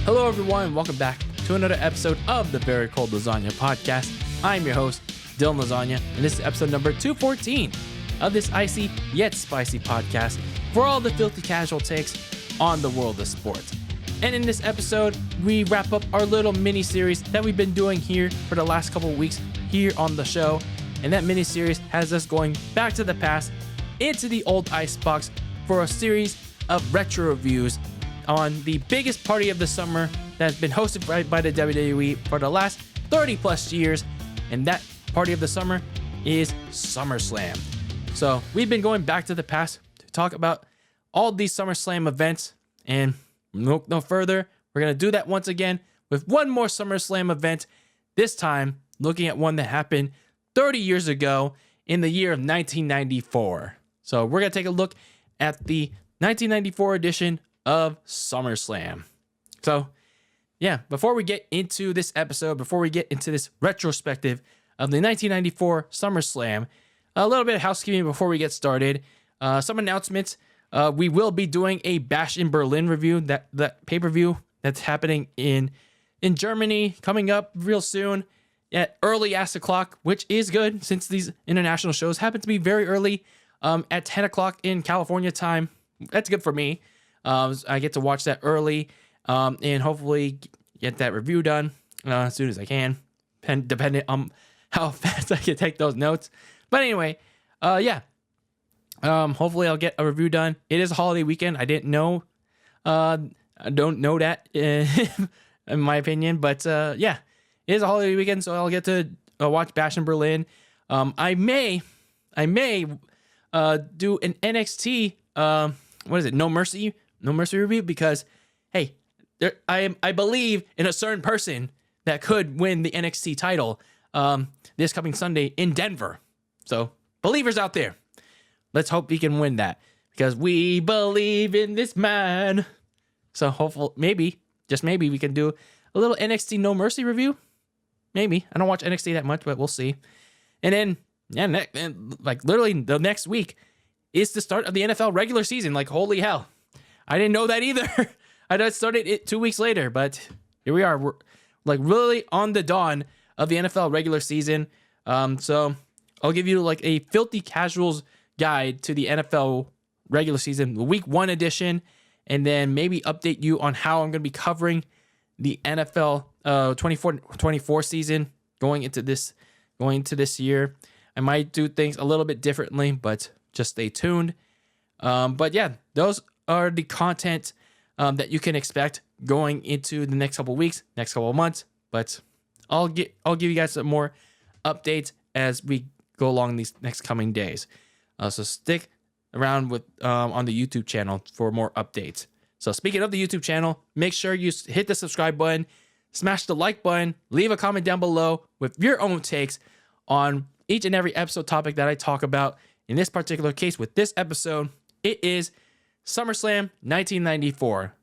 Hello, everyone, and welcome back to another episode of the Very Cold Lasagna podcast. I'm your host, DylanLasagna, and this is episode number 214 of this icy yet spicy podcast for all the filthy casual takes on the world of sports. And in this episode, we wrap up our little mini-series that we've been doing here for the last couple of weeks here on the show. And that mini-series has us going back to the past into the Old Icebox for a series of retro reviews on the biggest party of the summer that has been hosted by the WWE for the last 30 plus years, and that party of the summer is SummerSlam. So we've been going back to the past to talk about all these SummerSlam events, and no further, we're going to do that once again with one more SummerSlam event, this time looking at one that happened 30 years ago in the year of 1994. So we're going to take a look at the 1994 edition of SummerSlam. So, yeah, before we get into this episode, before we get into this retrospective of the 1994 SummerSlam, a little bit of housekeeping before we get started. Some announcements. We will be doing a Bash in Berlin review, that pay-per-view that's happening in Germany, coming up real soon at early ass o'clock, which is good since these international shows happen to be very early at 10 o'clock in California time. That's good for me. I get to watch that early and hopefully get that review done as soon as I can, depending on how fast I can take those notes. But anyway, hopefully I'll get a review done. It is a holiday weekend. I didn't know. I don't know that in my opinion, but it is a holiday weekend, so I'll get to watch Bash in Berlin. I may do an NXT. What is it? No Mercy review, because hey, I believe in a certain person that could win the NXT title this coming Sunday in Denver. So believers out there, let's hope he can win that, because we believe in this man. So hopefully, maybe, just maybe, we can do a little NXT No Mercy review. Maybe. I don't watch NXT that much, but we'll see. And then, like literally the next week is the start of the NFL regular season. Like, holy hell. I didn't know that either. I started it 2 weeks later, but here we are. We're like really on the dawn of the NFL regular season. So I'll give you like a filthy casuals guide to the NFL regular season, the week 1 edition, and then maybe update you on how I'm going to be covering the NFL 24 season going into this year. I might do things a little bit differently, but just stay tuned. But yeah, those are the content that you can expect going into the next couple of weeks, next couple of months. But I'll give you guys some more updates as we go along these next coming days. So stick around with on the YouTube channel for more updates. So speaking of the YouTube channel, make sure you hit the subscribe button, smash the like button, leave a comment down below with your own takes on each and every episode topic that I talk about. In this particular case, with this episode, it is SummerSlam 1994.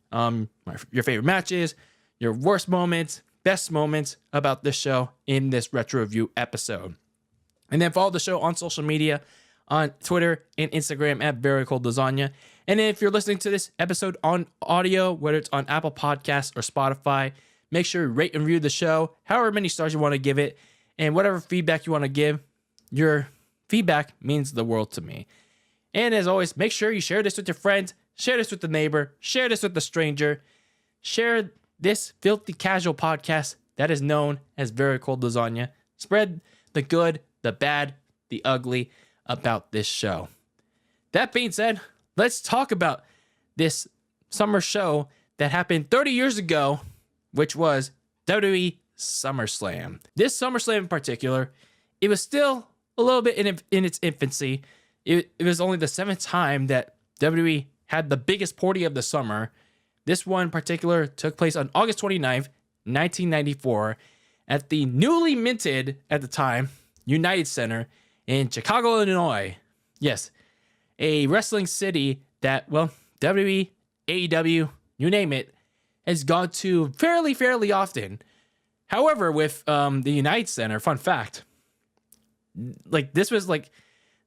Your favorite matches, your worst moments, best moments about this show in this retro review episode. And then follow the show on social media, on Twitter and Instagram at Very Cold Lasagna. And then if you're listening to this episode on audio, whether it's on Apple Podcasts or Spotify, make sure you rate and review the show, however many stars you want to give it, and whatever feedback you want to give. Your feedback means the world to me. And as always, make sure you share this with your friends, share this with the neighbor, share this with the stranger, share this filthy casual podcast that is known as Very Cold Lasagna. Spread the good, the bad, the ugly about this show. That being said, let's talk about this summer show that happened 30 years ago, which was WWE SummerSlam. This SummerSlam in particular, it was still a little bit in its infancy. It was only the 7th time that WWE had the biggest party of the summer. This one in particular took place on August 29th, 1994 at the newly minted, at the time, United Center in Chicago, Illinois. Yes, a wrestling city that, well, WWE, AEW, you name it, has gone to fairly often. However, with the United Center, fun fact, like this was like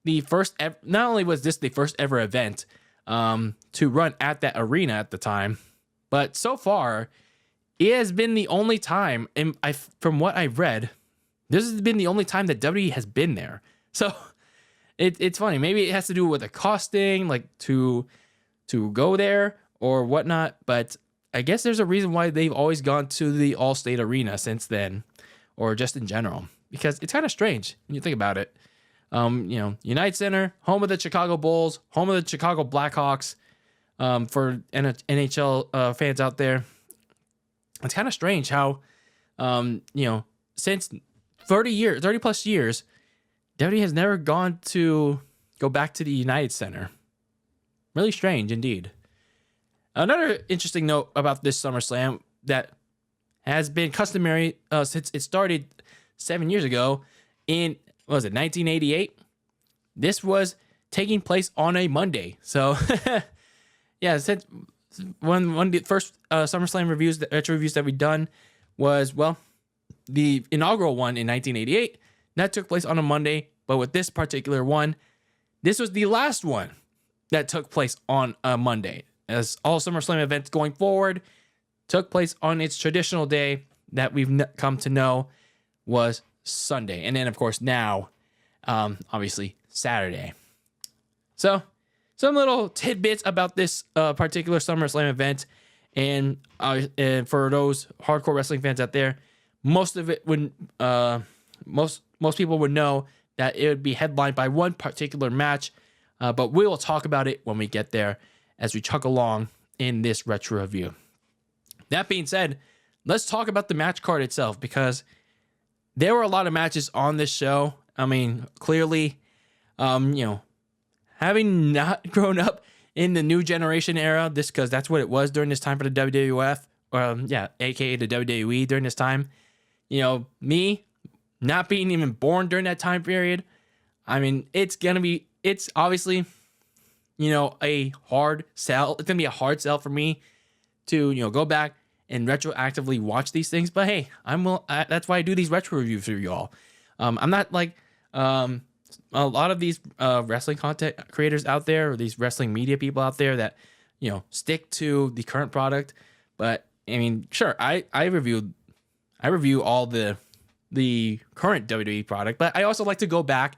the first ever, not only was this the first ever event to run at that arena at the time, but so far it has been the only time, and from what I've read, this has been the only time that WWE has been there. So it's funny. Maybe it has to do with the costing, like to go there or whatnot. But I guess there's a reason why they've always gone to the Allstate Arena since then, or just in general, because it's kind of strange when you think about it. United Center, home of the Chicago Bulls, home of the Chicago Blackhawks. For NHL fans out there, it's kind of strange how, since 30 plus years, WWE has never go back to the United Center. Really strange indeed. Another interesting note about this SummerSlam that has been customary since it started 7 years ago in, 1988? This was taking place on a Monday. So, yeah, since one of the first SummerSlam retro reviews that we've done was, the inaugural one in 1988. That took place on a Monday, but with this particular one, this was the last one that took place on a Monday, as all SummerSlam events going forward took place on its traditional day that we've come to know was Sunday. And then, of course, now, obviously, Saturday. So, some little tidbits about this particular SummerSlam event. And for those hardcore wrestling fans out there, most of it would, most people would know that it would be headlined by one particular match. But we will talk about it when we get there as we chug along in this retro review. That being said, let's talk about the match card itself, because there were a lot of matches on this show. I mean, clearly, having not grown up in the new generation era, because that's what it was during this time for the WWF, aka the WWE during this time. Me not being even born during that time period. I mean, it's obviously, a hard sell. It's going to be a hard sell for me to, go back and retroactively watch these things. But hey, that's why I do these retro reviews for y'all. I'm not like a lot of these wrestling content creators out there, or these wrestling media people out there that, stick to the current product. But I mean, sure, I review all the current WWE product, but I also like to go back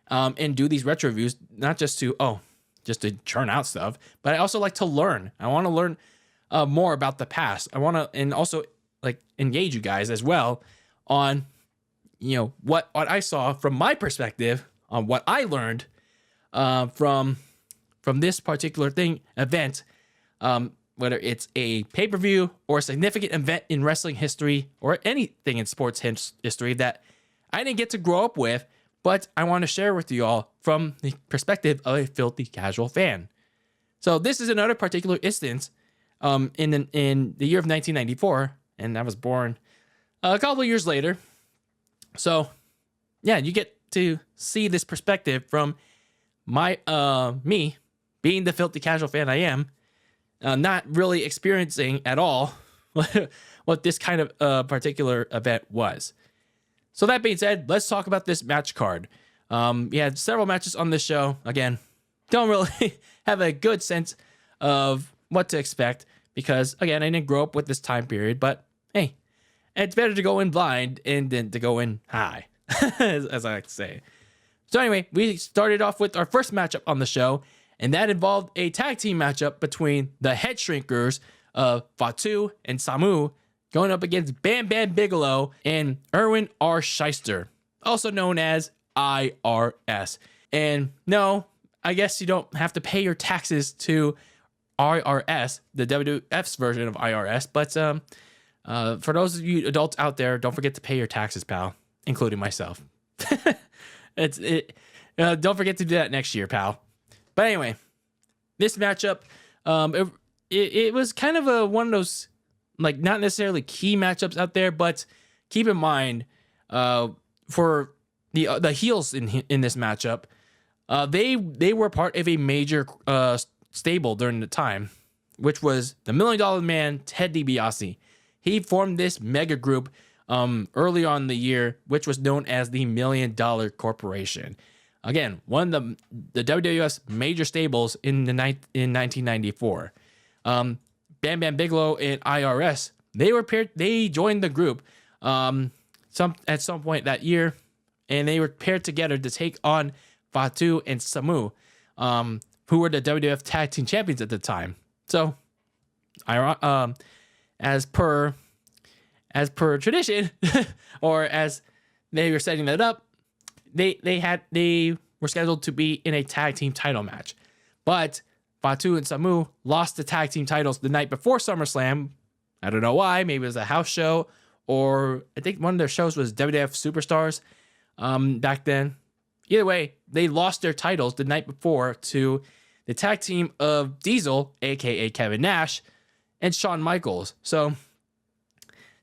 and do these retro reviews, not just to churn out stuff, but I also like to learn. I want to learn more about the past. I want to, and also like engage you guys as well on, what I saw from my perspective on what I learned from this particular event, whether it's a pay-per-view or a significant event in wrestling history or anything in sports history that I didn't get to grow up with, but I want to share with you all from the perspective of a filthy casual fan. So this is another particular instance in the year of 1994, and I was born a couple of years later. So yeah, you get to see this perspective from me being the filthy casual fan I am, not really experiencing at all what this kind of particular event was. So that being said, let's talk about this match card. We had several matches on this show. Again, don't really have a good sense of what to expect because, again, I didn't grow up with this time period. But hey, it's better to go in blind than to go in high, as I like to say. So anyway, we started off with our first matchup on the show, and that involved a tag team matchup between the Head Shrinkers of Fatu and Samu going up against Bam Bam Bigelow and Erwin R. Shyster, also known as IRS. And no, I guess you don't have to pay your taxes to IRS, the WWF's version of IRS. But for those of you adults out there, don't forget to pay your taxes, pal, including myself. Don't forget to do that next year, pal. But anyway, this matchup, it was kind of one of those, like, not necessarily key matchups out there, but keep in mind, for the heels in this matchup, they were part of a major stable during the time, which was the $1 Million Man, Ted DiBiase. He formed this mega group early on in the year, which was known as the $1 Million Corporation. Again, one of the WWF's major stables in 1994. Bam Bam Bigelow and IRS They joined the group at some point that year, and they were paired together to take on Fatu and Samu, who were the WWF Tag Team Champions at the time. So, as per tradition, or as they were setting that up, they were scheduled to be in a tag team title match, but Fatu and Samu lost the tag team titles the night before SummerSlam. I don't know why. Maybe it was a house show, or I think one of their shows was WWF Superstars back then. Either way, they lost their titles the night before to the tag team of Diesel, aka Kevin Nash, and Shawn Michaels. So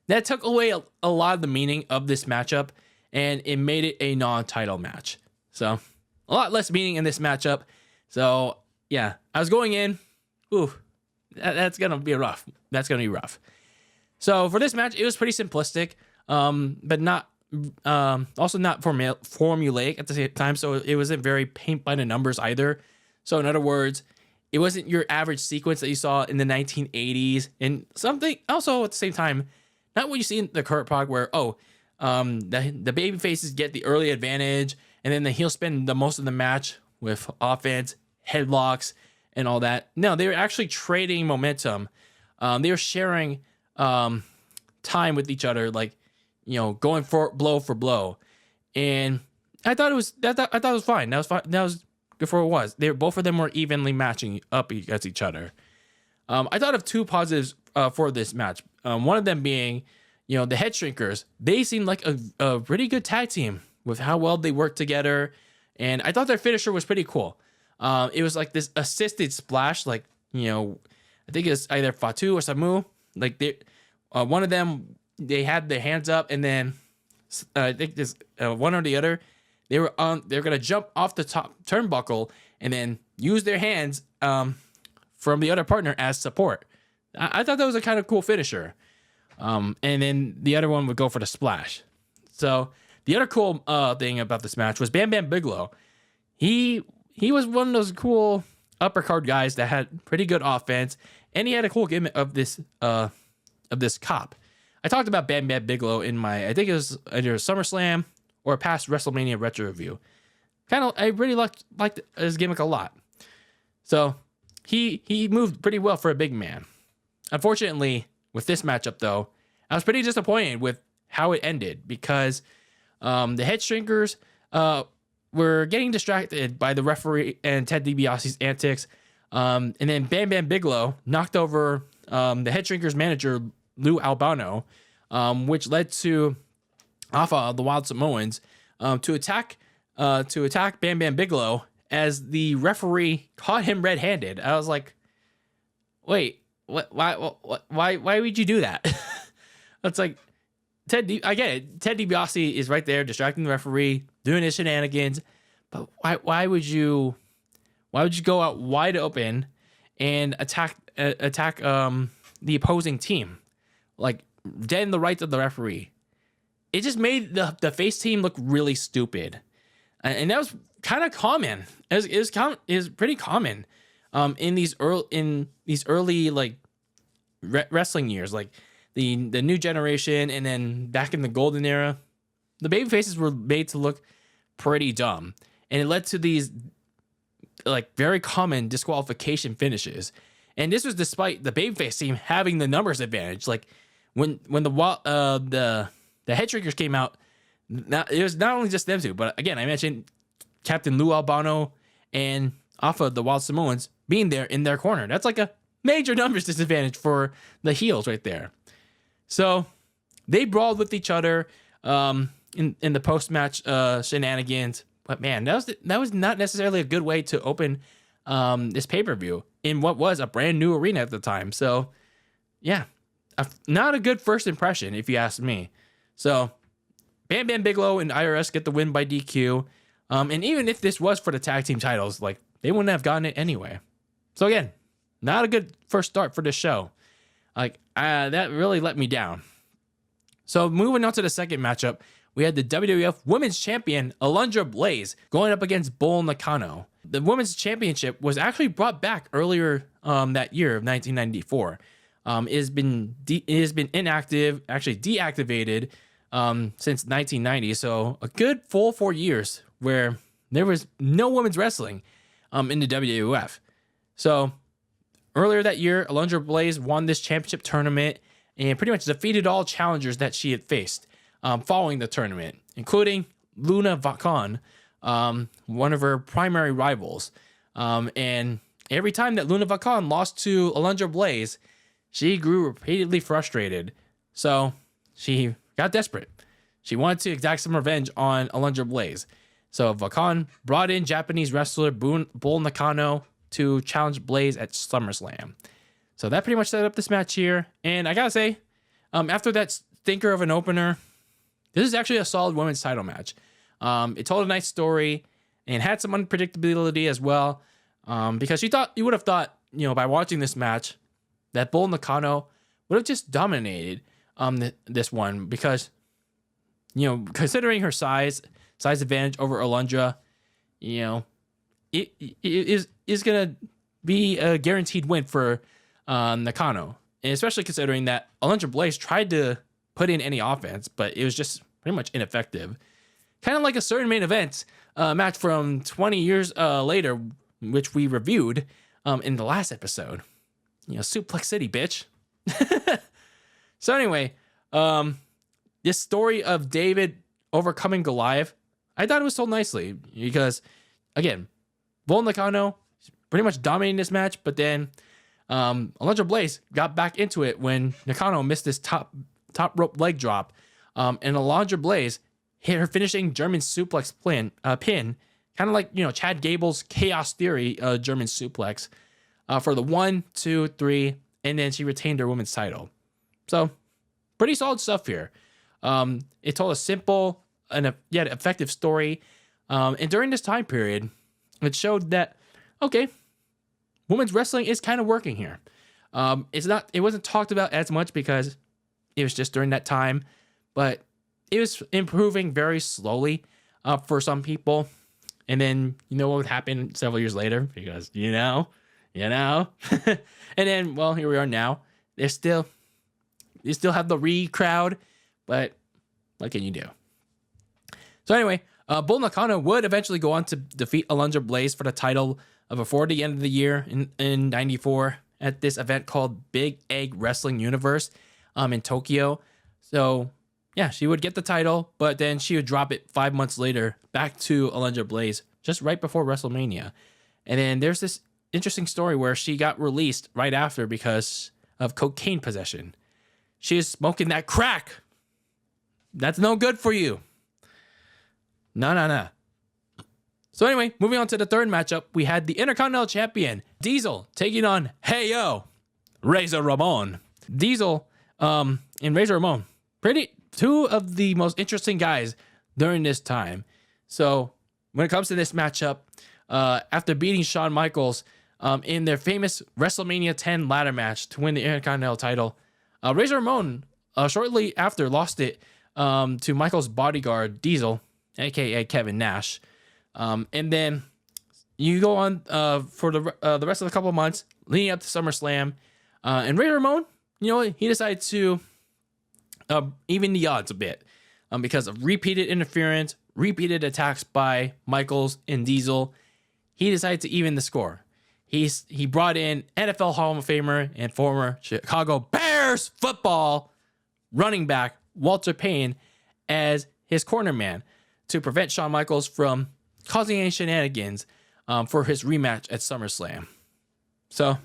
that took away a lot of the meaning of this matchup, and it made it a non-title match. So a lot less meaning in this matchup. So yeah, I was going in, that's gonna be rough. So for this match, it was pretty simplistic, but not also not formulaic at the same time. So it wasn't very paint by the numbers either. So in other words, it wasn't your average sequence that you saw in the 1980s, and something also at the same time, not what you see in the current product where the baby faces get the early advantage, and then the heel spend the most of the match with offense, headlocks, and all that. No, they were actually trading momentum. They were sharing time with each other, like, going for blow, and I thought it was fine. That was fine. That was before it was. Both of them were evenly matching up against each other. I thought of two positives for this match. One of them being, the Head Shrinkers. They seemed like a pretty good tag team with how well they worked together, and I thought their finisher was pretty cool. It was like this assisted splash, like, I think it's either Fatu or Samu. Like one of them, they had their hands up, and then I think this one or the other, they're gonna jump off the top turnbuckle and then use their hands from the other partner as support. I thought that was a kind of cool finisher. And then the other one would go for the splash. So the other cool thing about this match was Bam Bam Bigelow. He was one of those cool upper card guys that had pretty good offense, and he had a cool gimmick of this cop. I talked about Bam Bam Bigelow in I think it was either SummerSlam or a past WrestleMania retro review. I really liked his gimmick a lot. So he moved pretty well for a big man. Unfortunately, with this matchup though, I was pretty disappointed with how it ended, because the Head Shrinkers were getting distracted by the referee and Ted DiBiase's antics, and then Bam Bam Bigelow knocked over the Head Shrinkers manager Lou Albano, which led to Alpha, the Wild Samoans, to attack Bam Bam Bigelow as the referee caught him red-handed. I was like, wait, why would you do that? It's like, I get it. Ted DiBiase is right there distracting the referee, doing his shenanigans, but why would you go out wide open and attack the opposing team, like dead in the rights of the referee? It just made the face team look really stupid, and that was kind of common. It was pretty common in these early like wrestling years, like the new generation, and then back in the golden era, the baby faces were made to look pretty dumb, and it led to these like very common disqualification finishes. And this was despite the babyface team having the numbers advantage. Like when the Head Shrinkers came out, it was not only just them two, but again, I mentioned Captain Lou Albano and Alpha, the Wild Samoans, being there in their corner. That's like a major numbers disadvantage for the heels right there. So they brawled with each other in the post-match shenanigans. But man, that was not necessarily a good way to open this pay-per-view in what was a brand new arena at the time. So yeah, not a good first impression, if you ask me. So Bam Bam Bigelow and IRS get the win by DQ. And even if this was for the tag team titles, like, they wouldn't have gotten it anyway. So again, not a good first start for this show. Like, that really let me down. So moving on to the second matchup, we had the WWF Women's Champion, Alundra Blaze, going up against Bull Nakano. The Women's Championship was actually brought back earlier that year of 1994. It has been inactive, actually deactivated, since 1990. So a good full 4 years where there was no women's wrestling in the WWF. So earlier that year, Alundra Blaze won this championship tournament and pretty much defeated all challengers that she had faced following the tournament, including Luna Vachon, one of her primary rivals. And every time that Luna Vachon lost to Alundra Blaze, she grew repeatedly frustrated. So she got desperate. She wanted to exact some revenge on Alundra Blaze. So Vachon brought in Japanese wrestler Bull Nakano to challenge Blaze at SummerSlam. So that pretty much set up this match here. And I gotta say, after that stinker of an opener, this is actually a solid women's title match. It told a nice story and had some unpredictability as well. Because you would have thought, by watching this match, that Bull Nakano would have just dominated this one because, considering her size advantage over Alundra, it is gonna be a guaranteed win for Nakano, and especially considering that Alundra Blaze tried to put in any offense, but it was just pretty much ineffective. Kind of like a certain main event match from 20 years later, which we reviewed in the last episode. Suplex City, bitch. So anyway, this story of David overcoming Goliath, I thought it was told nicely because, again, Bull Nakano pretty much dominating this match, but then Alundra Blaze got back into it when Nakano missed this top rope leg drop, and Alundra Blaze hit her finishing German suplex pin, kind of like Chad Gable's Chaos Theory German suplex, for the 1, 2, 3, and then she retained her women's title. So pretty solid stuff here. It told a simple and yet effective story, and during this time period, it showed that women's wrestling is kind of working here. It wasn't talked about as much because it was just during that time, but it was improving very slowly for some people. And then what would happen several years later? Because and then here we are now. You still have the crowd, but what can you do? So anyway, Bull Nakano would eventually go on to defeat Alundra Blaze for the title before the end of the year in 94 at this event called Big Egg Wrestling Universe in Tokyo. So yeah, she would get the title, but then she would drop it 5 months later back to Alundra Blaze just right before WrestleMania. And then there's this interesting story where she got released right after because of cocaine possession. She is smoking that crack. That's no good for you. No. So anyway, moving on to the third matchup, we had the Intercontinental Champion, Diesel, taking on Razor Ramon. Diesel and Razor Ramon, two of the most interesting guys during this time. So when it comes to this matchup, after beating Shawn Michaels in their famous WrestleMania 10 ladder match to win the Intercontinental title, Razor Ramon shortly after lost it to Michaels' bodyguard, Diesel, aka Kevin Nash. And then you go on for the rest of the couple of months leading up to SummerSlam, and Razor Ramon, he decided to even the odds a bit because of repeated interference, repeated attacks by Michaels and Diesel. He decided to even the score. He brought in NFL Hall of Famer and former Chicago Bears football running back Walter Payne as his corner man to prevent Shawn Michaels from causing any shenanigans for his rematch at SummerSlam. So,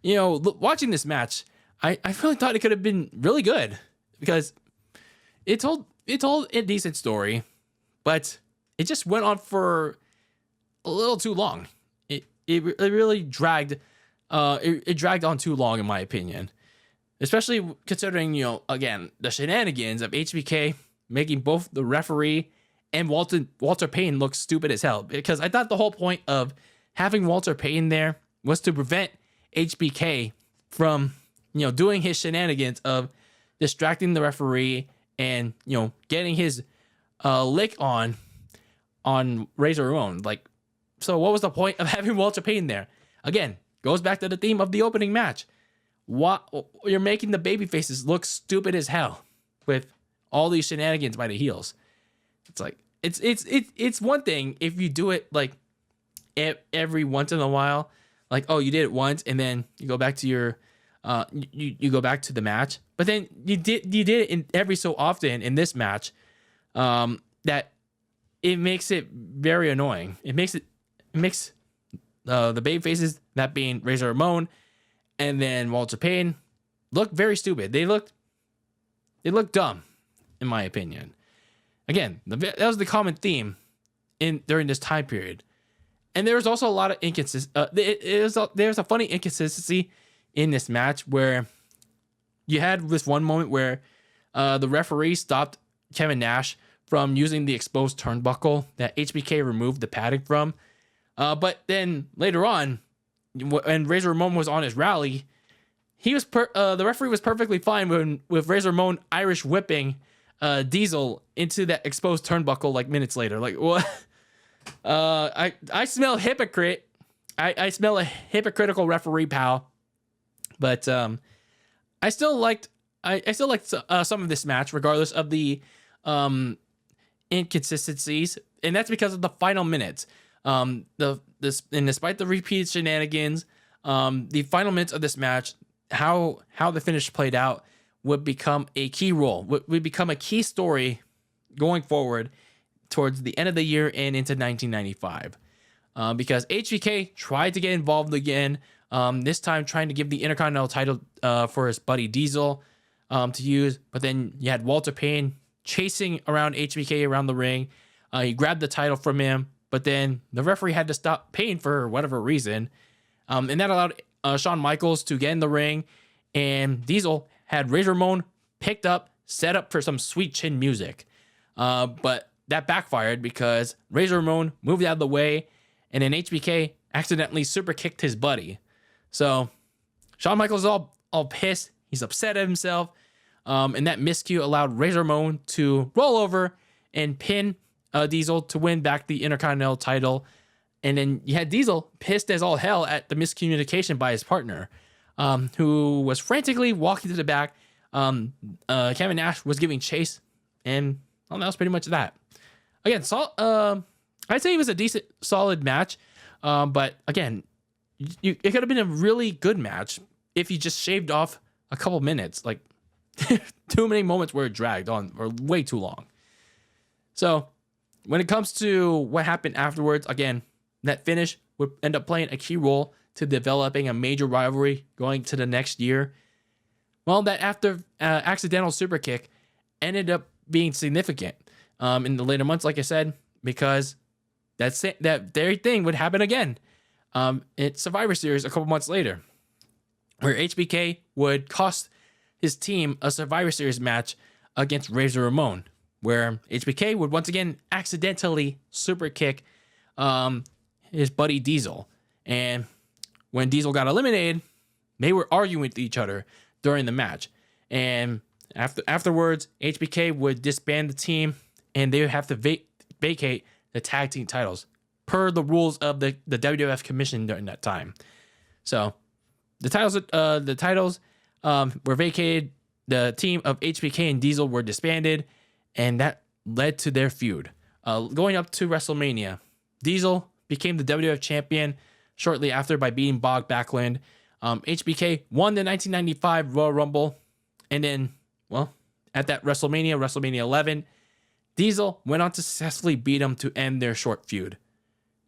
watching this match, I really thought it could have been really good because it told a decent story, but it just went on for a little too long. It really dragged. It dragged on too long, in my opinion, especially considering again the shenanigans of HBK making both the referee and Walter Payne look stupid as hell. Because I thought the whole point of having Walter Payne there was to prevent HBK from doing his shenanigans of distracting the referee and getting his lick on Razor Ramon. So what was the point of having Walter Payne there? Again, goes back to the theme of the opening match. what you're making the baby faces look stupid as hell with all these shenanigans by the heels. It's like it's one thing if you do it like every once in a while, like, oh, you did it once and then you go back to your you go back to the match, but then you did it in every so often in this match, that it makes it very annoying. It makes the baby faces, that being Razor Ramon and then Walter Payne, look very stupid. They look dumb, in my opinion. Again, that was the common theme during this time period. And there was also a lot of inconsistency. There's a funny inconsistency in this match where you had this one moment where the referee stopped Kevin Nash from using the exposed turnbuckle that HBK removed the padding from. But then later on, when Razor Ramon was on his rally, the referee was perfectly fine with Razor Ramon Irish whipping Diesel into that exposed turnbuckle like minutes later. Like, what? I smell hypocrite. I smell a hypocritical referee, pal. But I still liked some of this match, regardless of the inconsistencies, and that's because of the final minutes. And despite the repeated shenanigans, the final minutes of this match, how the finish played out, would become a key role, would become a key story going forward towards the end of the year and into 1995. Because HBK tried to get involved again, this time trying to give the Intercontinental title for his buddy Diesel to use, but then you had Walter Payne chasing around HBK around the ring. He grabbed the title from him, but then the referee had to stop Payne for whatever reason. And that allowed Shawn Michaels to get in the ring, and Diesel had Razor Ramon picked up, set up for some sweet chin music. But that backfired because Razor Ramon moved out of the way, and then HBK accidentally super kicked his buddy. So Shawn Michaels is all pissed. He's upset at himself. And that miscue allowed Razor Ramon to roll over and pin Diesel to win back the Intercontinental title. And then you had Diesel pissed as all hell at the miscommunication by his partner, who was frantically walking to the back. Kevin Nash was giving chase, and well, that was pretty much that. Again, I'd say it was a decent, solid match. But again, it could have been a really good match if you just shaved off a couple minutes. Like, too many moments where it dragged on, or way too long. So when it comes to what happened afterwards, again, that finish would end up playing a key role to developing a major rivalry going to the next year. Well, that after accidental super kick ended up being significant in the later months, like I said, because that very thing would happen again at Survivor Series a couple months later, where HBK would cost his team a Survivor Series match against Razor Ramon, where HBK would once again accidentally super kick his buddy Diesel. And when Diesel got eliminated, they were arguing with each other during the match. And afterwards, HBK would disband the team, and they would have to vacate the tag team titles per the rules of the WWF commission during that time. So the titles were vacated. The team of HBK and Diesel were disbanded, and that led to their feud. Going up to WrestleMania, Diesel became the WWF champion shortly after by beating Bob Backlund. HBK won the 1995 Royal Rumble, and then, well, at that WrestleMania 11, Diesel went on to successfully beat him to end their short feud.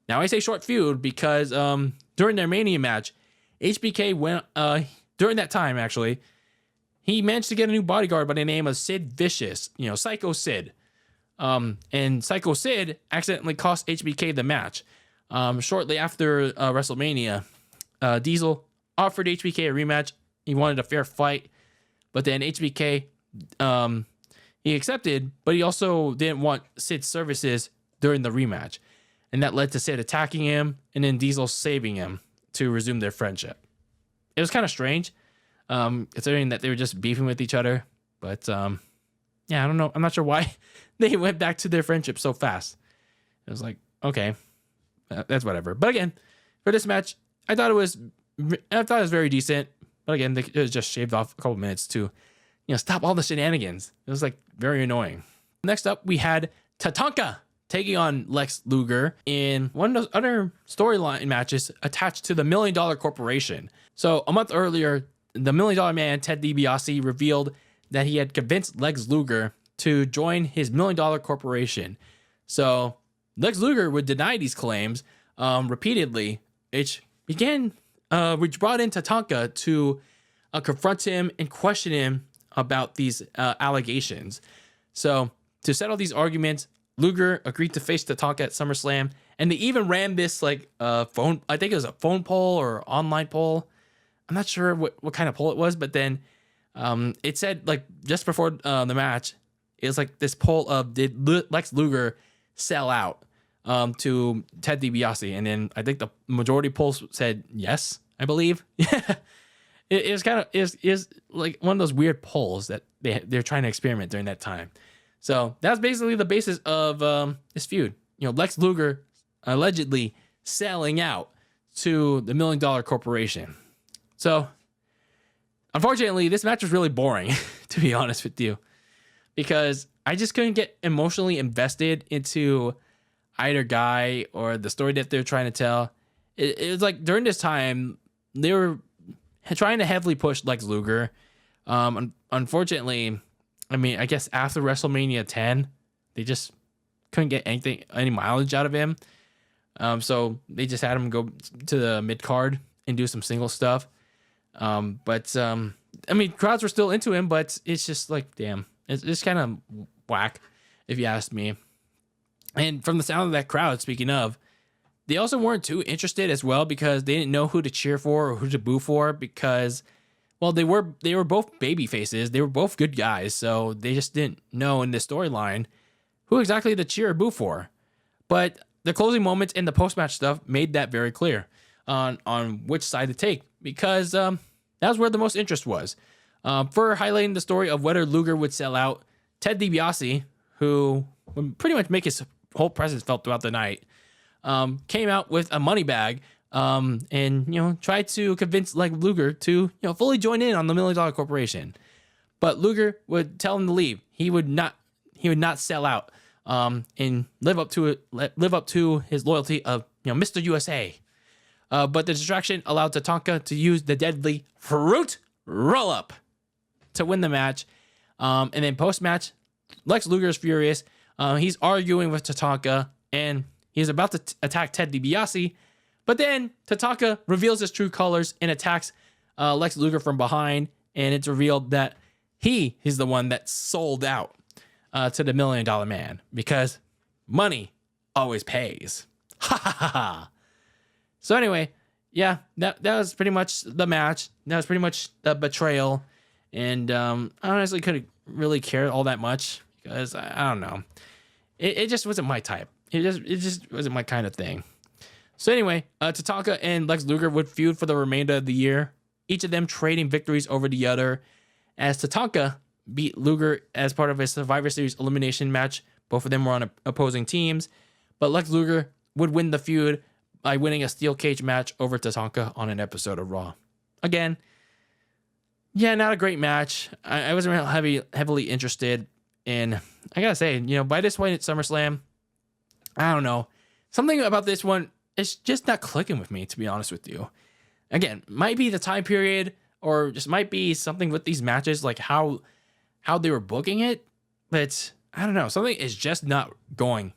Now, I say short feud because during their Mania match, HBK went, during that time, actually, he managed to get a new bodyguard by the name of Sid Vicious, Psycho Sid. And Psycho Sid accidentally cost HBK the match. Shortly after WrestleMania, Diesel offered HBK a rematch. He wanted a fair fight, but then HBK, he accepted, but he also didn't want Sid's services during the rematch. And that led to Sid attacking him and then Diesel saving him to resume their friendship. It was kind of strange, considering that they were just beefing with each other. But yeah, I don't know. I'm not sure why they went back to their friendship so fast. It was like, okay, that's whatever. But again, for this match, I thought it was very decent. But again, they just shaved off a couple minutes to, stop all the shenanigans. It was like very annoying. Next up, we had Tatanka taking on Lex Luger in one of those other storyline matches attached to the $1 Million Corporation. So a month earlier, the $1 Million Man, Ted DiBiase, revealed that he had convinced Lex Luger to join his $1 Million Corporation. So Lex Luger would deny these claims repeatedly, which brought in Tatanka to confront him and question him about these allegations. So to settle these arguments, Luger agreed to face Tatanka at SummerSlam, and they even ran this phone. I think it was a phone poll or online poll. I'm not sure what kind of poll it was, but then it said just before the match, it was this poll of did Lex Luger sell out to Ted DiBiase, and then I think the majority polls said yes, I believe. Yeah, it was kind of is like one of those weird polls that they're trying to experiment during that time. So that's basically the basis of this feud. Lex Luger allegedly selling out to the $1 Million Corporation. So unfortunately, this match was really boring, to be honest with you, because I just couldn't get emotionally invested into either guy or the story that they're trying to tell. It was like during this time, they were trying to heavily push Lex Luger. Unfortunately, I mean, I guess after WrestleMania 10, they just couldn't get any mileage out of him. So they just had him go to the mid card and do some single stuff. But I mean, crowds were still into him, but it's just like, damn, it's kind of whack, if you ask me. And from the sound of that crowd, speaking of, they also weren't too interested as well because they didn't know who to cheer for or who to boo for because, well, they were both baby faces. They were both good guys, so they just didn't know in this storyline who exactly to cheer or boo for. But the closing moments and the post-match stuff made that very clear on which side to take because that was where the most interest was. For highlighting the story of whether Luger would sell out, Ted DiBiase, who would pretty much make his whole presence felt throughout the night, came out with a money bag and tried to convince Luger to fully join in on the $1 Million Corporation. But Luger would tell him to leave. He would not sell out and live up to his loyalty of Mr. USA. But the distraction allowed Tatanka to use the deadly fruit roll-up to win the match. And then post-match, Lex Luger is furious. He's arguing with Tatanka, and he's about to attack Ted DiBiase. But then Tatanka reveals his true colors and attacks Lex Luger from behind, and it's revealed that he is the one that sold out to the $1 Million Man because money always pays. Ha ha ha ha. So anyway, yeah, that was pretty much the match. That was pretty much the betrayal. And I honestly couldn't really care all that much because I don't know. It just wasn't my type. It just wasn't my kind of thing. So anyway, Tatanka and Lex Luger would feud for the remainder of the year, each of them trading victories over the other. As Tatanka beat Luger as part of a Survivor Series elimination match, both of them were on opposing teams, but Lex Luger would win the feud by winning a steel cage match over Tatanka on an episode of Raw. Again, yeah, not a great match. I wasn't really heavily interested in. I gotta say, by this point at SummerSlam, I don't know. Something about this one is just not clicking with me, to be honest with you. Again, might be the time period, or just might be something with these matches, like how they were booking it. But I don't know. Something is just not going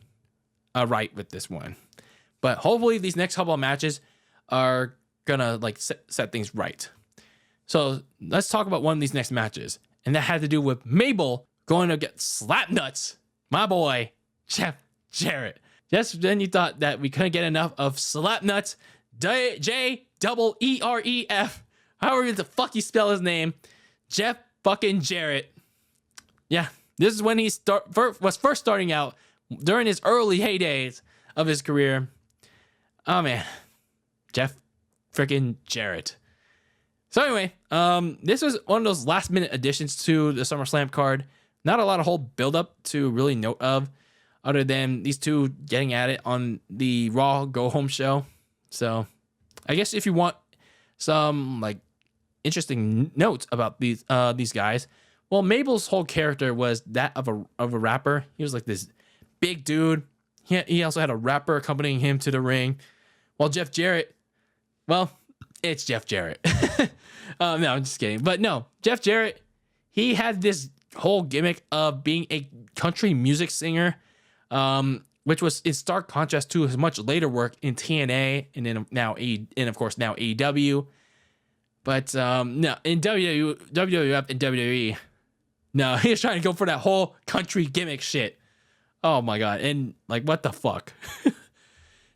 right with this one. But hopefully these next couple of matches are gonna set things right. So let's talk about one of these next matches. And that had to do with Mabel going to get slap nuts. My boy, Jeff Jarrett. Just then you thought that we couldn't get enough of slap nuts. J-E-R-E-F. However the fuck you spell his name. Jeff fucking Jarrett. Yeah, this is when he was first starting out during his early heydays of his career. Oh man, Jeff freaking Jarrett. So anyway, this was one of those last minute additions to the SummerSlam card. Not a lot of whole build up to really note of, other than these two getting at it on the Raw Go Home show. So I guess if you want some interesting notes about these guys. Well, Mabel's whole character was that of a rapper. He was like this big dude. He also had a rapper accompanying him to the ring. While Jeff Jarrett, well, it's Jeff Jarrett. No, I'm just kidding. But no, Jeff Jarrett, he had this whole gimmick of being a country music singer, which was in stark contrast to his much later work in TNA and then of course now AEW. But no, in WWF and WWE, no, he was trying to go for that whole country gimmick shit. Oh my god, and like what the fuck.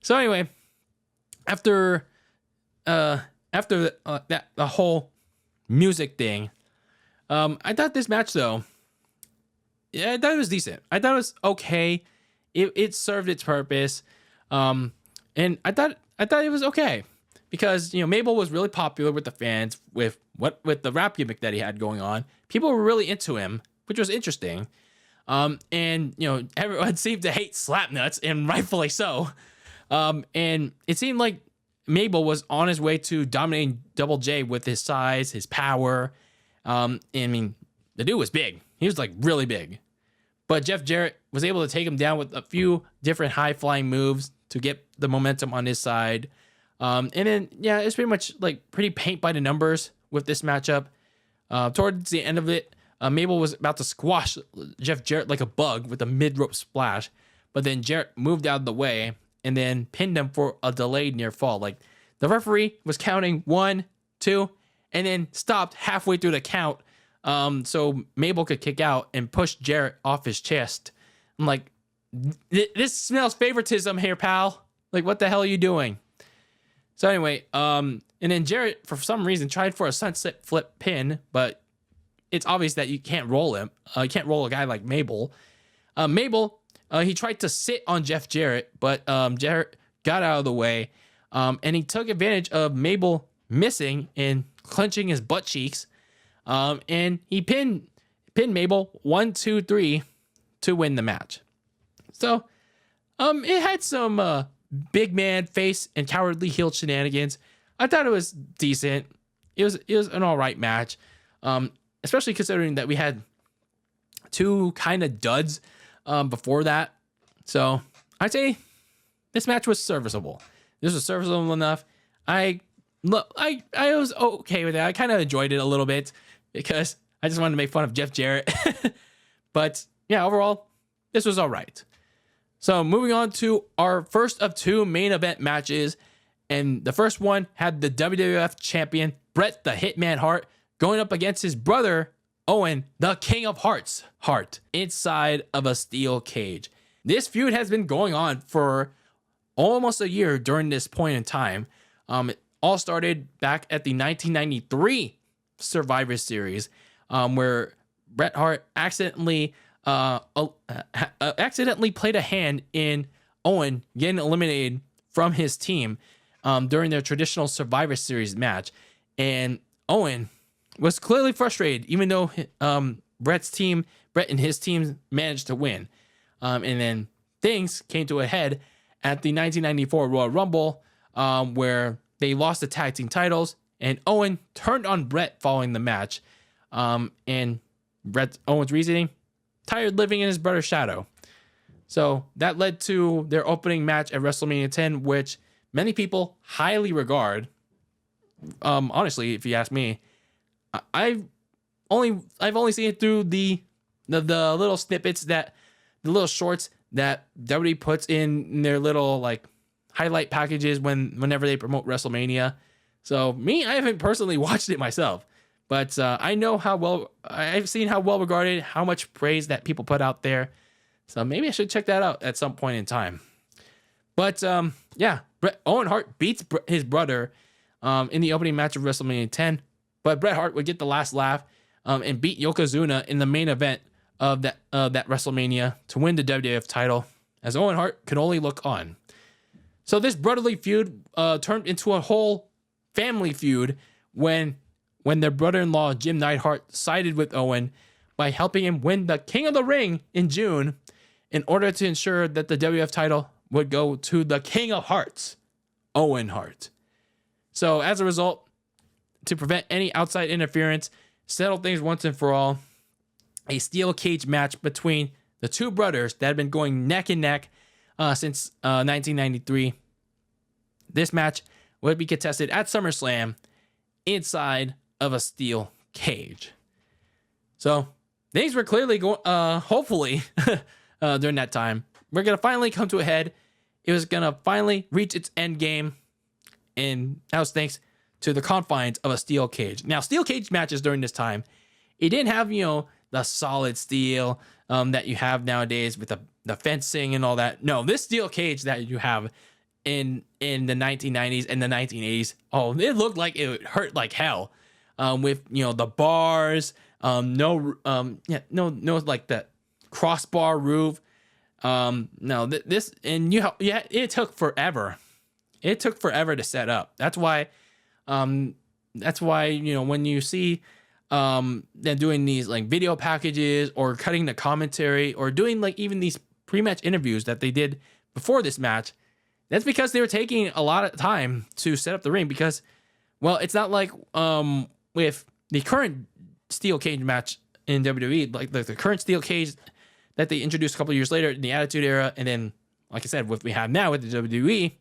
So anyway, after the whole music thing, I thought this match though, yeah, I thought it was decent. I thought it was okay. It served its purpose, and I thought it was okay because Mabel was really popular with the fans with the rap gimmick that he had going on. People were really into him, which was interesting. And everyone seemed to hate Slapnuts, and rightfully so. And it seemed like Mabel was on his way to dominating Double J with his size, his power. I mean, the dude was big. He was like really big. But Jeff Jarrett was able to take him down with a few different high-flying moves to get the momentum on his side. And then, yeah, it's pretty much like pretty paint by the numbers with this matchup. Towards the end of it, Mabel was about to squash Jeff Jarrett like a bug with a mid-rope splash. But then Jarrett moved out of the way and then pinned him for a delayed near fall. Like the referee was counting 1, 2, and then stopped halfway through the count. So Mabel could kick out and push Jarrett off his chest. I'm like, this smells favoritism here, pal. Like, what the hell are you doing? So anyway, and then Jarrett, for some reason, tried for a sunset flip pin, but it's obvious that you can't roll him. You can't roll a guy like Mabel. Mabel, he tried to sit on Jeff Jarrett, but Jarrett got out of the way, and he took advantage of Mabel missing and clenching his butt cheeks. And he pinned Mabel 1, 2, 3 to win the match. So, it had some big man face and cowardly heel shenanigans. I thought it was decent. It was an all right match, especially considering that we had two kind of duds before that. So I'd say this match was serviceable. This was serviceable enough. I was okay with it. I kind of enjoyed it a little bit because I just wanted to make fun of Jeff Jarrett. But yeah, overall, this was all right. So moving on to our first of two main event matches. And the first one had the WWF champion, Bret the Hitman Hart, going up against his brother, Owen, the King of Hearts, Hart, inside of a steel cage. This feud has been going on for almost a year during this point in time. It all started back at the 1993 Survivor Series, where Bret Hart accidentally played a hand in Owen getting eliminated from his team during their traditional Survivor Series match. And Owen was clearly frustrated, even though Bret and his team managed to win. And then things came to a head at the 1994 Royal Rumble, where they lost the tag team titles, and Owen turned on Bret following the match. And Owen's reasoning, tired living in his brother's shadow. So that led to their opening match at WrestleMania 10, which many people highly regard. Honestly, if you ask me, I've only seen it through the little snippets, the little shorts that WWE puts in their little like highlight packages whenever they promote WrestleMania. So me, I haven't personally watched it myself, but I know I've seen how well regarded, how much praise that people put out there. So maybe I should check that out at some point in time. But yeah, Owen Hart beats his brother in the opening match of WrestleMania 10, but Bret Hart would get the last laugh and beat Yokozuna in the main event of that WrestleMania to win the WWF title, as Owen Hart could only look on. So this brotherly feud turned into a whole family feud when their brother-in-law Jim Neidhart sided with Owen by helping him win the King of the Ring in June in order to ensure that the WWF title would go to the King of Hearts, Owen Hart. So as a result, to prevent any outside interference, settle things once and for all. A steel cage match between the two brothers that had been going neck and neck since 1993. This match would be contested at SummerSlam inside of a steel cage. So things were clearly going, hopefully, during that time. We're going to finally come to a head. It was going to finally reach its end game. And that was thanks to the confines of a steel cage. Now, steel cage matches during this time, it didn't have, the solid steel that you have nowadays with the fencing and all that. No, this steel cage that you have in the 1990s and the 1980s, it looked like it hurt like hell. With the bars, no like that crossbar roof. It took forever. It took forever to set up. That's why when you see them doing these like video packages or cutting the commentary or doing like even these pre-match interviews that they did before this match, that's because they were taking a lot of time to set up the ring because, well, it's not like with the current steel cage match in WWE, like the current steel cage that they introduced a couple of years later in the Attitude Era, and then, like I said, what we have now with the WWE,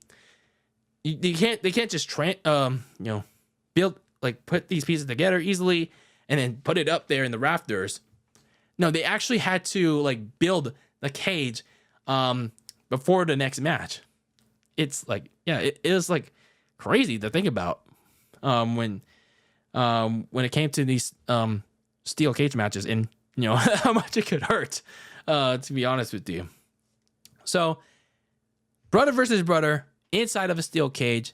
they can't just build, like, put these pieces together easily and then put it up there in the rafters. No, they actually had to like build the cage before the next match. It's like, it is like crazy to think about when it came to these steel cage matches and how much it could hurt, to be honest with you. So brother versus brother inside of a steel cage.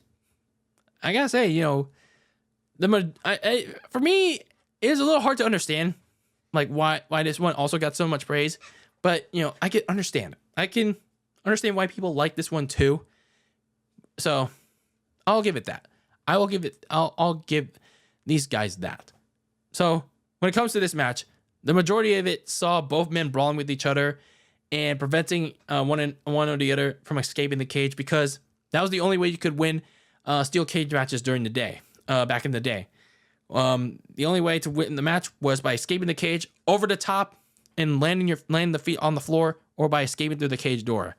I gotta say, for me, it is a little hard to understand like why this one also got so much praise, but I can understand it. I can understand why people like this one too. So I'll give it that. I'll give these guys that. So when it comes to this match, the majority of it saw both men brawling with each other and preventing one or the other from escaping the cage, because that was the only way you could win steel cage matches during the day, back in the day. The only way to win the match was by escaping the cage over the top and landing the feet on the floor, or by escaping through the cage door.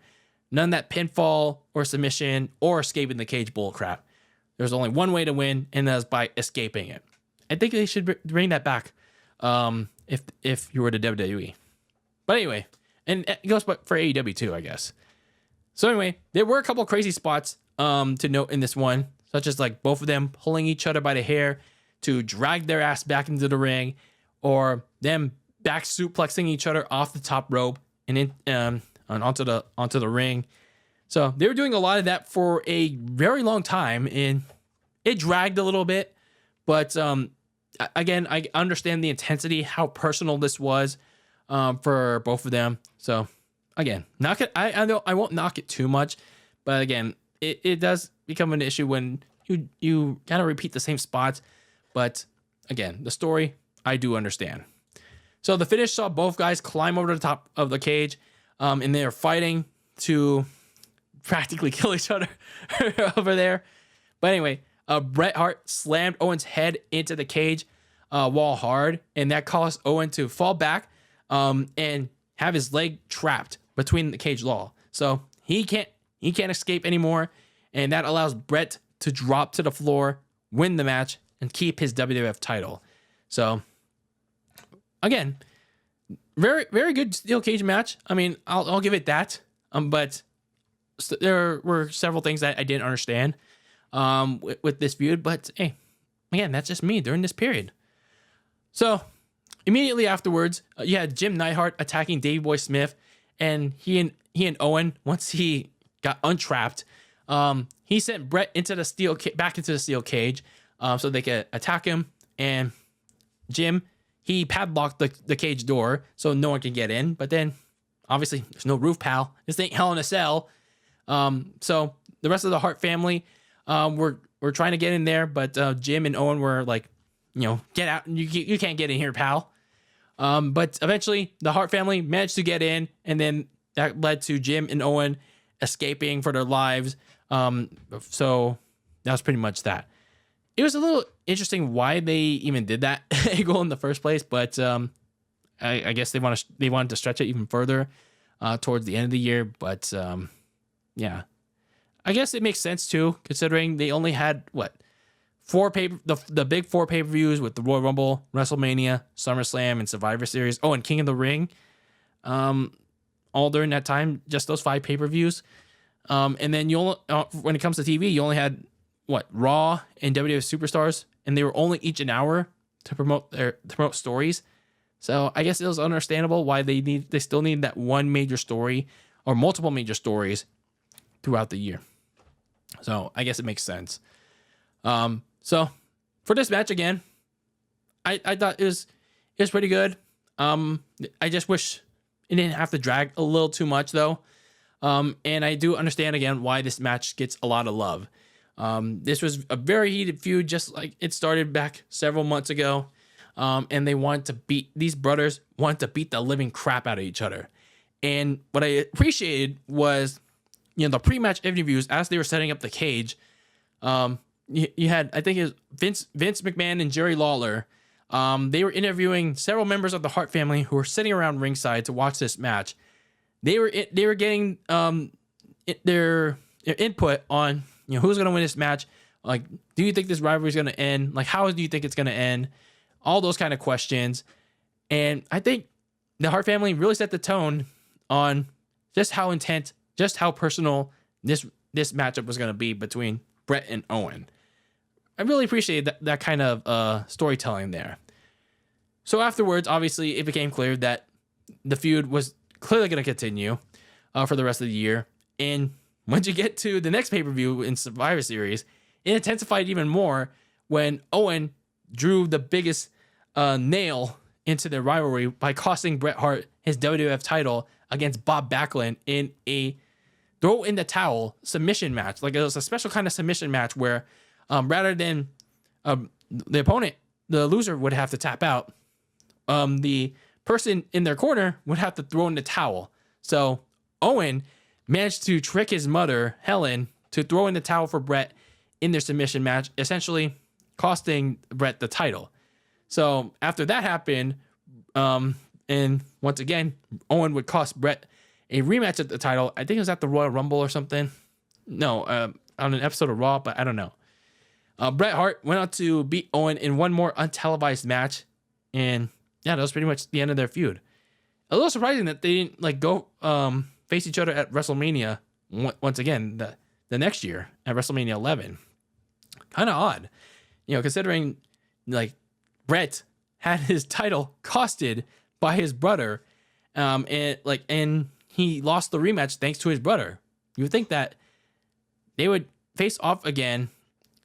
None of that pinfall or submission or escaping the cage bullcrap. There's only one way to win, and that's by escaping it. I think they should bring that back if you were to WWE. But anyway, and it goes for AEW too, I guess. So anyway, there were a couple crazy spots to note in this one, such as like both of them pulling each other by the hair to drag their ass back into the ring, or them back suplexing each other off the top rope and onto the ring. So they were doing a lot of that for a very long time, and it dragged a little bit. But again, I understand the intensity, how personal this was for both of them. So again, I know I won't knock it too much, but again, it does become an issue when you kind of repeat the same spots. But again, the story, I do understand. So the finish saw both guys climb over the top of the cage, and they are fighting to practically kill each other over there. But anyway, Bret Hart slammed Owen's head into the cage wall hard, and that caused Owen to fall back and have his leg trapped between the cage wall. So he can't escape anymore, and that allows Bret to drop to the floor, win the match, and keep his WWF title. So again, very, very good steel cage match. I mean, I'll give it that. But there were several things that I didn't understand with this feud. But hey, again, that's just me during this period. So immediately afterwards, you had Jim Neidhart attacking Davey Boy Smith, and he and Owen, once he got untrapped, he sent Bret into the back into the steel cage so they could attack him. And Jim, he padlocked the cage door so no one can get in. But then, obviously, there's no roof, pal. This ain't Hell in a Cell. So the rest of the Hart family were trying to get in there, but Jim and Owen were like, get out. You can't get in here, pal. But eventually, the Hart family managed to get in, and then that led to Jim and Owen escaping for their lives. So that was pretty much that. it was a little interesting why they even did that angle in the first place, but I guess they wanted to stretch it even further towards the end of the year. But yeah, I guess it makes sense too, considering they only had the big 4 pay-per-views with the Royal Rumble, WrestleMania, SummerSlam, and Survivor Series. Oh, and King of the Ring. All during that time, just those 5 pay-per-views. And then when it comes to TV, you only had Raw and WWF Superstars, and they were only each an hour to promote stories. So I guess it was understandable why they still need that one major story or multiple major stories throughout the year. So I guess it makes sense. So for this match again, I thought it was pretty good. I just wish it didn't have to drag a little too much though. And I do understand again why this match gets a lot of love. This was a very heated feud, just like it started back several months ago. And these brothers wanted to beat the living crap out of each other. And what I appreciated was, the pre-match interviews as they were setting up the cage. You had, I think it was Vince McMahon and Jerry Lawler. They were interviewing several members of the Hart family who were sitting around ringside to watch this match. They were getting their input on who's going to win this match. Like, do you think this rivalry is going to end? Like, how do you think it's going to end? All those kind of questions. And I think the Hart family really set the tone on just how intense, just how personal this matchup was going to be between Bret and Owen. I really appreciated that kind of storytelling there. So afterwards, obviously, it became clear that the feud was clearly going to continue for the rest of the year. And once you get to the next pay-per-view in Survivor Series, it intensified even more when Owen drew the biggest nail into their rivalry by costing Bret Hart his WWF title against Bob Backlund in a throw in the towel submission match. Like, it was a special kind of submission match where rather than the opponent, the loser would have to tap out, the person in their corner would have to throw in the towel. So Owen managed to trick his mother, Helen, to throw in the towel for Bret in their submission match, essentially costing Bret the title. So after that happened, and once again, Owen would cost Bret a rematch at the title. I think it was at the Royal Rumble or something. No, on an episode of Raw, but I don't know. Bret Hart went on to beat Owen in one more untelevised match. And yeah, that was pretty much the end of their feud. A little surprising that they didn't go face each other at WrestleMania once again the next year at WrestleMania 11. Kind of odd, considering Bret had his title costed by his brother, and he lost the rematch thanks to his brother. You would think that they would face off again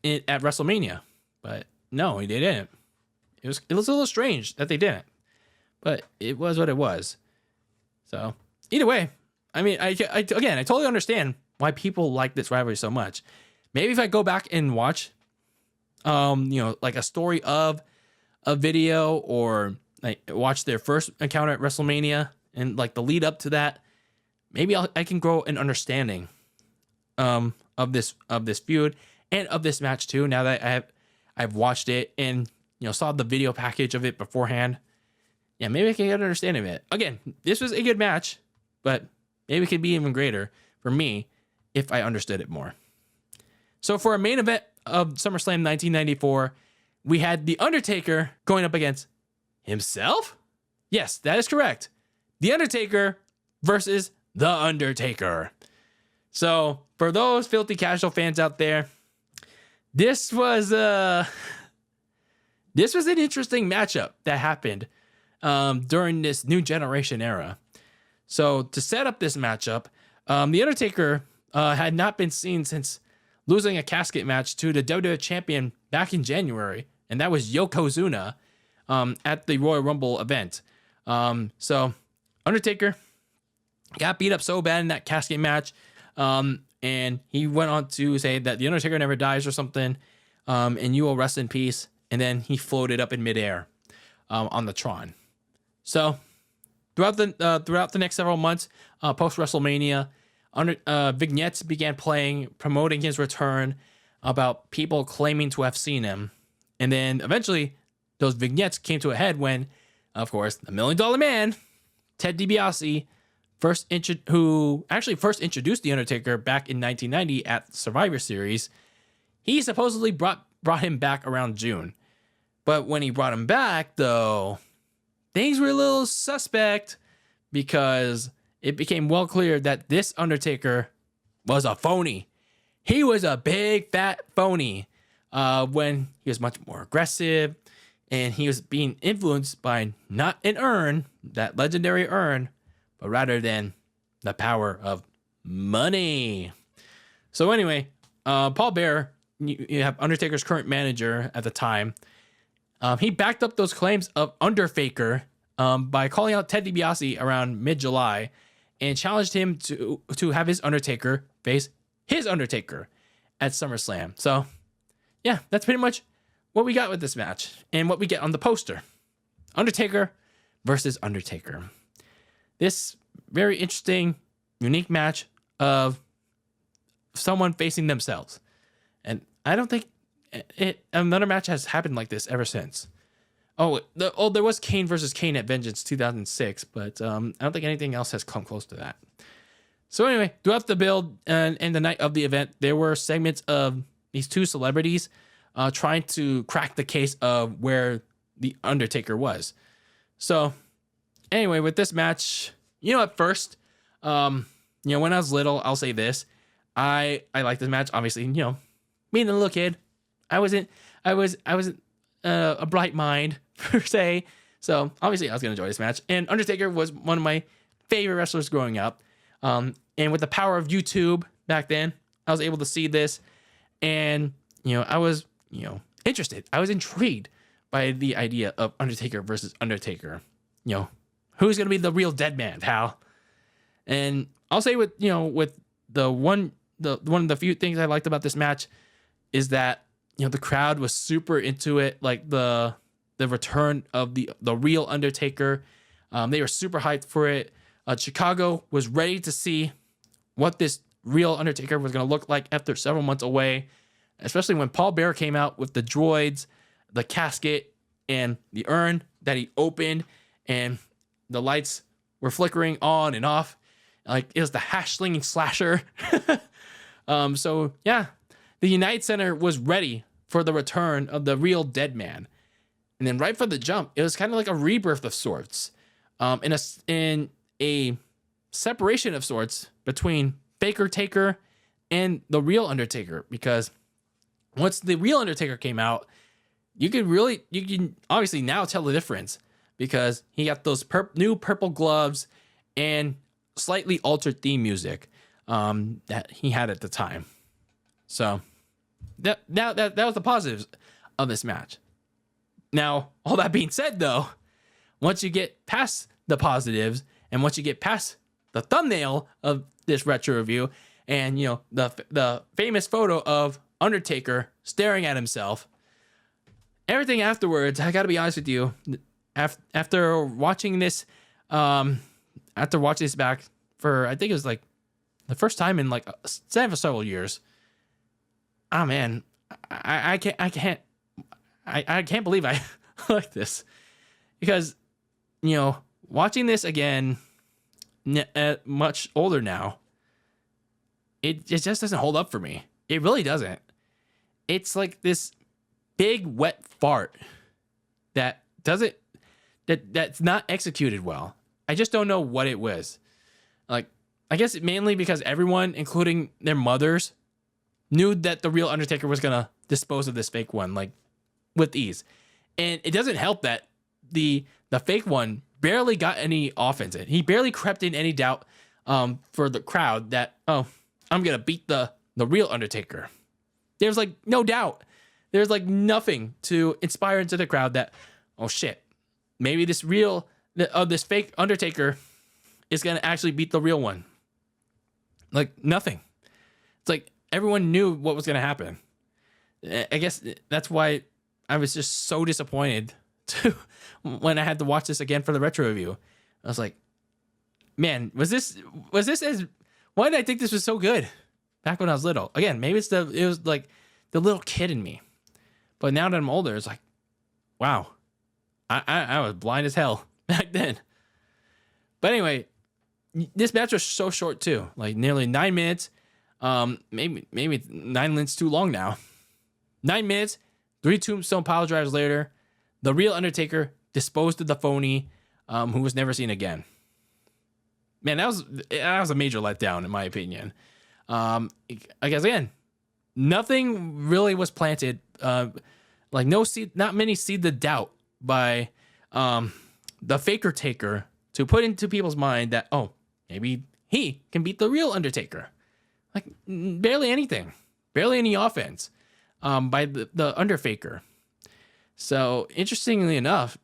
at WrestleMania, but no, they didn't. It was a little strange that they didn't, but it was what it was. So either way, I mean, I totally understand why people like this rivalry so much. Maybe if I go back and watch, like a story of a video, or watch their first encounter at WrestleMania and the lead up to that, maybe I can grow an understanding of this feud and of this match too. Now that I've watched it and saw the video package of it beforehand, yeah, maybe I can get an understanding of it. Again, this was a good match, but maybe it could be even greater for me if I understood it more. So for a main event of SummerSlam 1994, we had The Undertaker going up against himself? Yes, that is correct. The Undertaker versus The Undertaker. So for those filthy casual fans out there, this was an interesting matchup that happened during this new generation era. So to set up this matchup, The Undertaker had not been seen since losing a casket match to the WWF champion back in January, and that was Yokozuna at the Royal Rumble event. So Undertaker got beat up so bad in that casket match, and he went on to say that The Undertaker never dies or something, and you will rest in peace, and then he floated up in midair on the Tron. So throughout the next several months, post WrestleMania, vignettes began playing, promoting his return. about people claiming to have seen him. And then eventually those vignettes came to a head when, of course, the $1 Million Man, Ted DiBiase, who actually first introduced The Undertaker back in 1990 at Survivor Series, he supposedly brought him back around June. But when he brought him back, though, things were a little suspect because it became well clear that this Undertaker was a phony. He was a big fat phony when he was much more aggressive, and he was being influenced by not an urn, that legendary urn, but rather than the power of money. So anyway, Paul Bearer, you have Undertaker's current manager at the time, he backed up those claims of Undertaker by calling out Ted DiBiase around mid-July and challenged him to have his Undertaker face his Undertaker at SummerSlam. So, yeah, that's pretty much what we got with this match and what we get on the poster. Undertaker versus Undertaker. This very interesting, unique match of someone facing themselves. And I don't think another match has happened like this ever since. There was Kane versus Kane at Vengeance 2006, but I don't think anything else has come close to that. So anyway, throughout the build and the night of the event, there were segments of these two celebrities trying to crack the case of where the Undertaker was. So anyway, with this match, at first, when I was little, I'll say this, I liked this match. Obviously, being a little kid, I wasn't a bright mind per se. So obviously I was going to enjoy this match. And Undertaker was one of my favorite wrestlers growing up. And with the power of YouTube back then, I was able to see this, and, I was, interested. I was intrigued by the idea of Undertaker versus Undertaker. Who's going to be the real Deadman, pal? And I'll say with the one of the few things I liked about this match is that, the crowd was super into it. Like the return of the real Undertaker. They were super hyped for it. Chicago was ready to see what this real Undertaker was going to look like after several months away, especially when Paul Bearer came out with the droids, the casket, and the urn that he opened, and the lights were flickering on and off. Like it was the hash-slinging slasher. So, yeah, the United Center was ready for the return of the real Deadman. And then right from the jump, it was kind of like a rebirth of sorts. In a separation of sorts between Faker Taker and the real Undertaker, because once the real Undertaker came out, you can obviously now tell the difference, because he got those new purple gloves and slightly altered theme music that he had at the time. So that was the positives of this match. Now, all that being said, though, once you get past the positives and once you get past the thumbnail of this retro review and, the famous photo of Undertaker staring at himself, everything afterwards, I got to be honest with you, after watching this back for, I think it was like the first time in like several years, oh man, I can't believe I like this, because, watching this again, much older now, it just doesn't hold up for me. It really doesn't. It's like this big wet fart that's not executed well. I just don't know what it was. Like, I guess mainly because everyone, including their mothers, knew that the real Undertaker was gonna dispose of this fake one, like, with ease. And it doesn't help that the fake one barely got any offense in. He barely crept in any doubt for the crowd that, I'm gonna beat the real Undertaker. There's like no doubt. There's like nothing to inspire into the crowd that, oh shit, maybe this fake Undertaker is gonna actually beat the real one. Like nothing. It's like everyone knew what was gonna happen. I guess that's why I was just so disappointed when I had to watch this again for the retro review. I was like, man, was this as, why did I think this was so good back when I was little? Again, maybe it was like the little kid in me. But now that I'm older, it's like, wow, I was blind as hell back then. But anyway, this match was so short too, like nearly 9 minutes. Maybe 9 minutes too long now. 9 minutes, 3 tombstone pile drives later, the real Undertaker disposed of the phony, who was never seen again. Man, that was a major letdown in my opinion. I guess again, nothing really was planted. Like not many seed the doubt by the Faker Taker to put into people's mind that, oh, maybe he can beat the real Undertaker. Like barely anything, barely any offense by the Undertaker. So interestingly enough,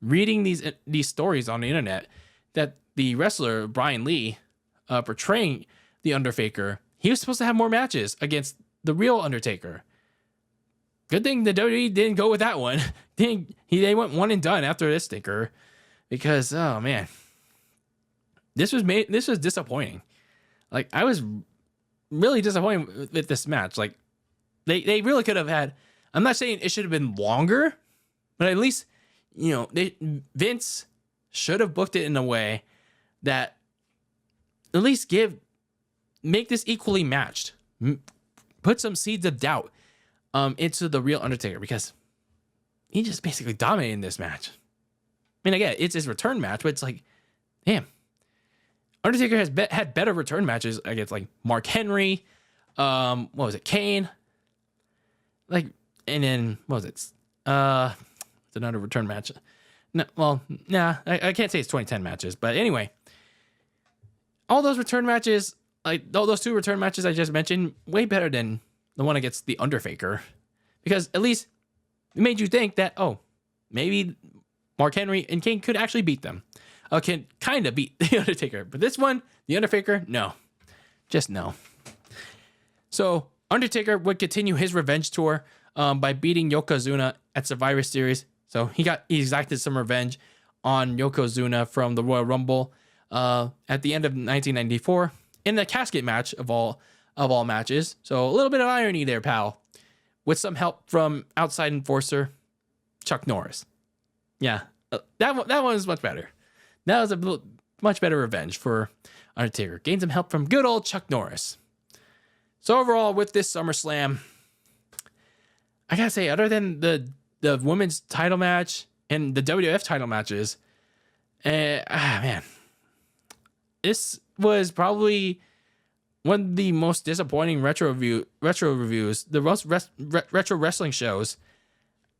reading these stories on the internet that the wrestler Brian Lee portraying the Undertaker, he was supposed to have more matches against the real Undertaker. Good thing the WWE didn't go with that one. They went one and done after this stinker, because oh man, this was disappointing. Like I was really disappointed with this match. Like they really could have had. I'm not saying it should have been longer, but at least Vince should have booked it in a way that at least make this equally matched. Put some seeds of doubt into the real Undertaker, because he just basically dominated this match. I mean, again, it's his return match, but it's like, damn, Undertaker has had better return matches against like Mark Henry, what was it, Kane, like, and then what was it? It's another return match. No, well, nah, I can't say it's 2010 matches, but anyway, all those return matches, like all those 2 return matches I just mentioned, way better than the one against the Undertaker, because at least it made you think that, oh, maybe Mark Henry and Kane could actually beat them. Can kind of beat the Undertaker, but this one, the Undertaker, no, just no. So Undertaker would continue his revenge tour by beating Yokozuna at Survivor Series. So he exacted some revenge on Yokozuna from the Royal Rumble at the end of 1994 in the casket match of all matches. So a little bit of irony there, pal, with some help from outside enforcer Chuck Norris. Yeah, that one was much better. That was a much better revenge for Undertaker. Gained some help from good old Chuck Norris. So overall, with this SummerSlam, I gotta say, other than the women's title match and the WWF title matches, man, this was probably one of the most disappointing retro reviews, the most retro wrestling shows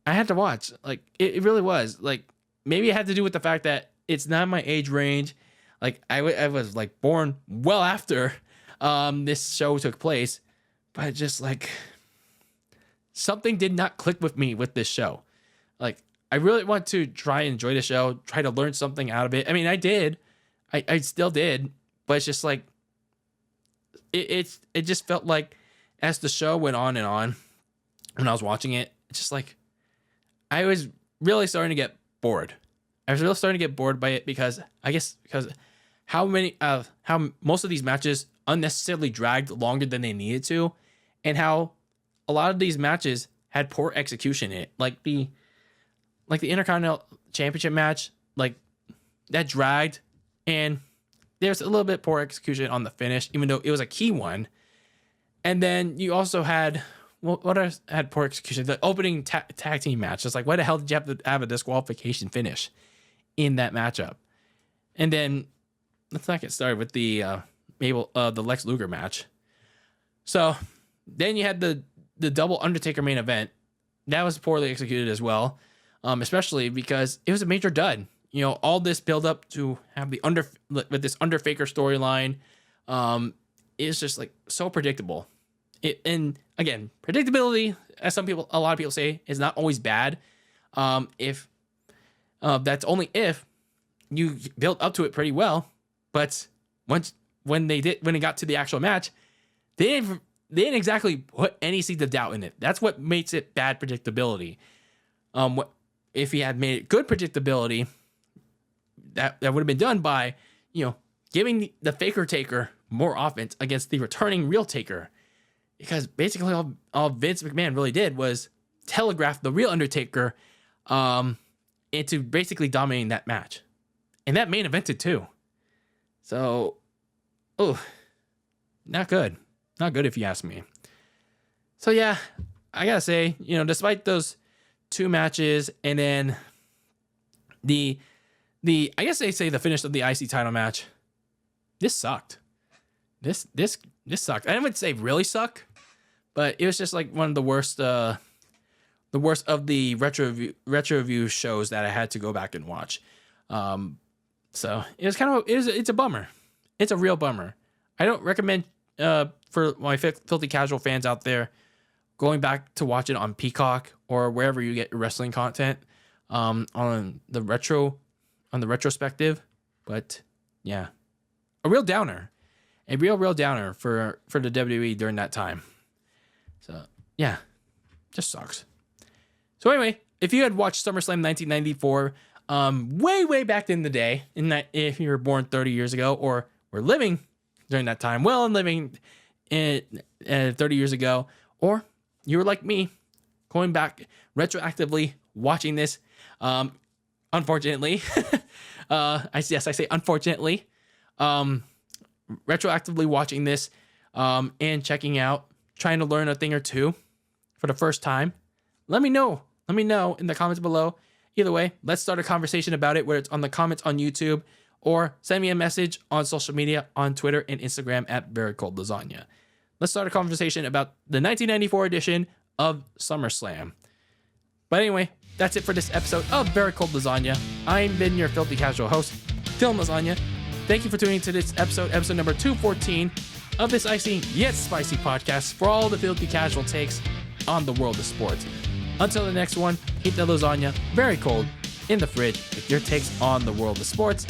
I had to watch. Like it really was. Like maybe it had to do with the fact that it's not my age range. Like I was like born well after this show took place, but just like something did not click with me with this show. Like I really want to try and enjoy the show, try to learn something out of it. I mean, I did, I still did, but it's just like it just felt like as the show went on and on, when I was watching it, it's just like I was really starting to get bored. I was really starting to get bored by it because how most of these matches unnecessarily dragged longer than they needed to, and how a lot of these matches had poor execution in it. Like the Intercontinental Championship match, like that dragged, and there's a little bit poor execution on the finish, even though it was a key one. And then you also had what else had poor execution? The opening tag team match. It's like, why the hell did you have to have a disqualification finish in that matchup? And then let's not get started with the Lex Luger match. So then you had the double Undertaker main event. That was poorly executed as well, especially because it was a major dud. All this build up to have with this Undertaker storyline, is just like so predictable. And again, predictability, as a lot of people say, is not always bad. If that's only if you built up to it pretty well. But when it got to the actual match, they didn't exactly put any seeds of doubt in it. That's what makes it bad predictability. If he had made it good predictability, that would have been done by, giving the Faker Taker more offense against the returning real Taker. because basically all Vince McMahon really did was telegraph the real Undertaker into basically dominating that match. And that main evented too. So, not good. Not good if you ask me. So yeah, I gotta say, despite those 2 matches and then the I guess they say the finish of the IC title match, this sucked. This sucked. I wouldn't say really suck, but it was just like one of the worst of the retro review shows that I had to go back and watch. So it was it's a bummer. It's a real bummer. I don't recommend for my filthy casual fans out there going back to watch it on Peacock or wherever you get your wrestling content on the retrospective. But yeah, a real downer for the WWE during that time. So yeah, just sucks. So anyway, if you had watched SummerSlam 1994 way back in the day, in that if you were born 30 years ago or were living during that time, living in 30 years ago, or you were like me, going back retroactively watching this, unfortunately, I say unfortunately, retroactively watching this, and checking out, trying to learn a thing or two for the first time, let me know in the comments below. Either way, let's start a conversation about it, whether it's on the comments on YouTube or send me a message on social media on Twitter and Instagram at Very Cold Lasagna. Let's start a conversation about the 1994 edition of SummerSlam. But anyway, that's it for this episode of Very Cold Lasagna. I've been your filthy casual host, DylanLasagna. Thank you for tuning to this episode number 214 of this icy yet spicy podcast for all the filthy casual takes on the world of sports. Until the next one, keep the lasagna very cold in the fridge with your takes on the world of sports.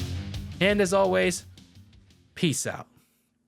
And as always, peace out.